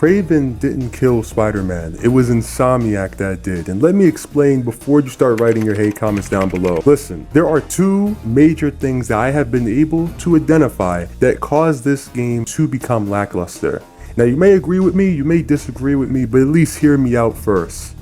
Kraven didn't kill Spider-Man, it was Insomniac that did, and let me explain before you start writing your hate comments down below. Listen, there are two major things that I have been able to identify that caused this game to become lackluster. Now you may agree with me, you may disagree with me, but at least hear me out first.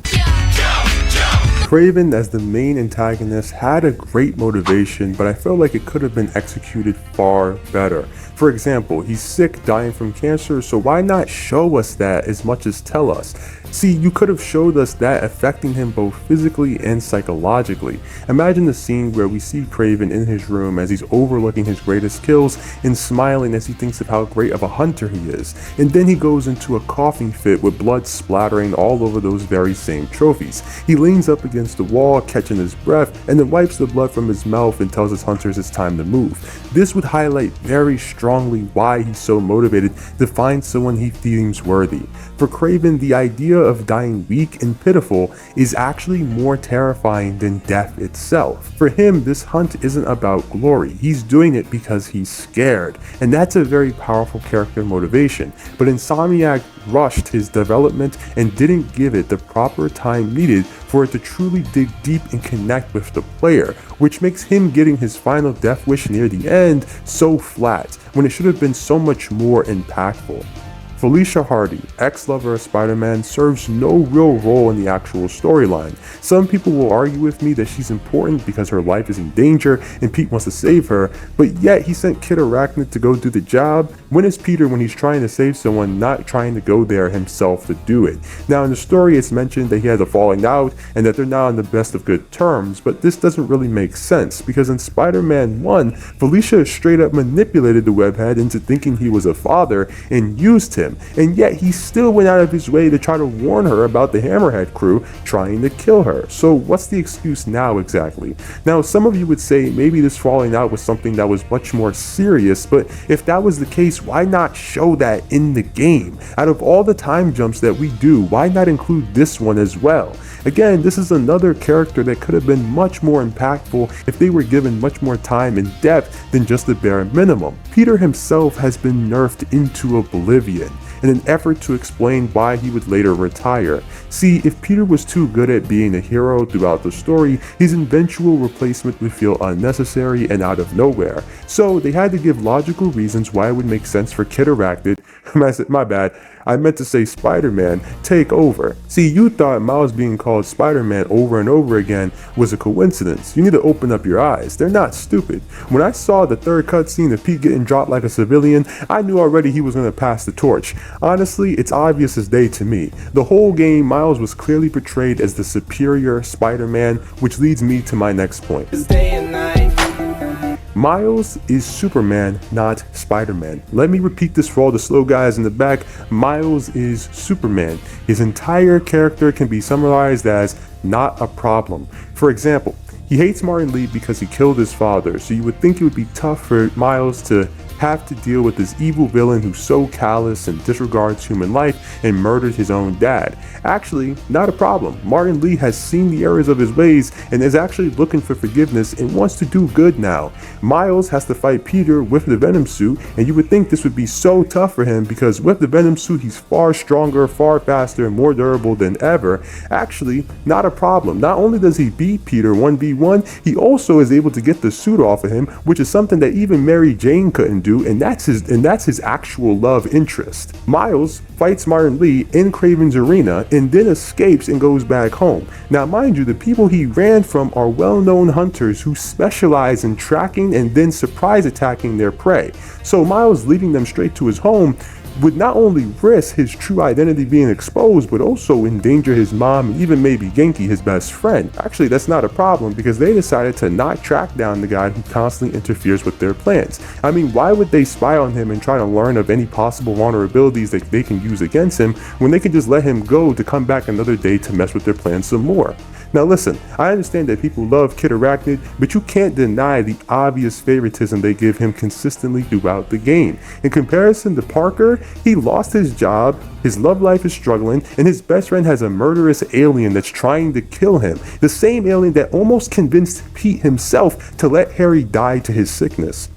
Kraven as the main antagonist had a great motivation, but I feel like it could have been executed far better. For example, he's sick, dying from cancer, so why not show us that as much as tell us? See, you could have showed us that affecting him both physically and psychologically. Imagine the scene where we see Kraven in his room as he's overlooking his greatest kills and smiling as he thinks of how great of a hunter he is. And then he goes into a coughing fit with blood splattering all over those very same trophies. He leans up against the wall, catching his breath, and then wipes the blood from his mouth and tells his hunters it's time to move. This would highlight very strongly why he's so motivated to find someone he deems worthy. For Kraven, the idea of dying weak and pitiful is actually more terrifying than death itself. For him, this hunt isn't about glory. He's doing it because he's scared, and that's a very powerful character motivation. But Insomniac rushed his development and didn't give it the proper time needed for it to truly dig deep and connect with the player, which makes him getting his final death wish near the end so flat, when it should have been so much more impactful. Felicia Hardy, ex-lover of Spider-Man, serves no real role in the actual storyline. Some people will argue with me that she's important because her life is in danger and Pete wants to save her, but yet he sent Kid Arachnid to go do the job. When is Peter when he's trying to save someone not trying to go there himself to do it? Now in the story it's mentioned that he had a falling out and that they're not on the best of good terms, but this doesn't really make sense because in Spider-Man 1, Felicia straight up manipulated the webhead into thinking he was a father and used him. And yet he still went out of his way to try to warn her about the Hammerhead crew trying to kill her. So what's the excuse now exactly? Now some of you would say maybe this falling out was something that was much more serious, but if that was the case, why not show that in the game? Out of all the time jumps that we do, why not include this one as well? Again, this is another character that could have been much more impactful if they were given much more time and depth than just the bare minimum. Peter himself has been nerfed into oblivion in an effort to explain why he would later retire. See, if Peter was too good at being a hero throughout the story, his eventual replacement would feel unnecessary and out of nowhere. So they had to give logical reasons why it would make sense for Kid Arachnid, my bad, I meant to say Spider-Man, take over. See, you thought Miles being called Spider-Man over and over again was a coincidence. You need to open up your eyes. They're not stupid. When I saw the third cutscene of Pete getting dropped like a civilian, I knew already he was going to pass the torch. Honestly, it's obvious as day to me. The whole game, Miles was clearly portrayed as the superior Spider-Man, which leads me to my next point. Miles is Superman, not Spider-Man. Let me repeat this for all the slow guys in the back. Miles is Superman. His entire character can be summarized as not a problem. For example, he hates Martin Lee because he killed his father, so you would think it would be tough for Miles to have to deal with this evil villain who's so callous and disregards human life and murdered his own dad. Actually, not a problem. Martin Lee has seen the errors of his ways and is actually looking for forgiveness and wants to do good now. Miles has to fight Peter with the Venom suit, and you would think this would be so tough for him because with the Venom suit he's far stronger, far faster, and more durable than ever. Actually, not a problem. Not only does he beat Peter 1v1, he also is able to get the suit off of him, which is something that even Mary Jane couldn't do, and that's his actual love interest. Miles fights Martin Lee in Kraven's arena and then escapes and goes back home. Now mind you, the people he ran from are well-known hunters who specialize in tracking and then surprise attacking their prey. So Miles leading them straight to his home would not only risk his true identity being exposed, but also endanger his mom and even maybe Genki, his best friend. Actually, that's not a problem because they decided to not track down the guy who constantly interferes with their plans. I mean, why would they spy on him and try to learn of any possible vulnerabilities that they can use against him when they can just let him go to come back another day to mess with their plans some more? Now listen, I understand that people love Kid Arachnid, but you can't deny the obvious favoritism they give him consistently throughout the game. In comparison to Parker, he lost his job, his love life is struggling, and his best friend has a murderous alien that's trying to kill him. The same alien that almost convinced Pete himself to let Harry die to his sickness.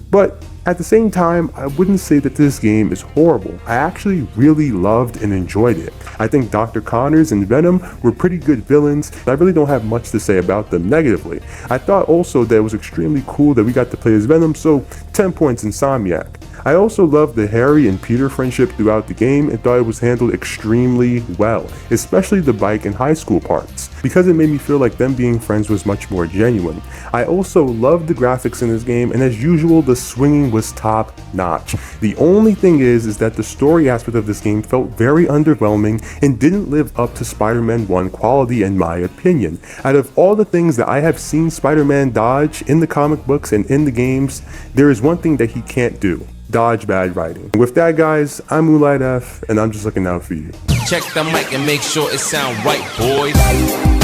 But At the same time, I wouldn't say that this game is horrible. I actually really loved and enjoyed it. I think Dr. Connors and Venom were pretty good villains. I really don't have much to say about them negatively. I thought also that it was extremely cool that we got to play as Venom, so 10 points Insomniac. I also loved the Harry and Peter friendship throughout the game and thought it was handled extremely well, especially the bike and high school parts, because it made me feel like them being friends was much more genuine. I also loved the graphics in this game, and as usual, the swinging was top notch. The only thing is that the story aspect of this game felt very underwhelming and didn't live up to Spider-Man 1 quality in my opinion. Out of all the things that I have seen Spider-Man dodge in the comic books and in the games, there is one thing that he can't do: dodge bad writing. With that, guys, I'm Moonlight F, and I'm just looking out for you. Check the mic and make sure it sound right, boys.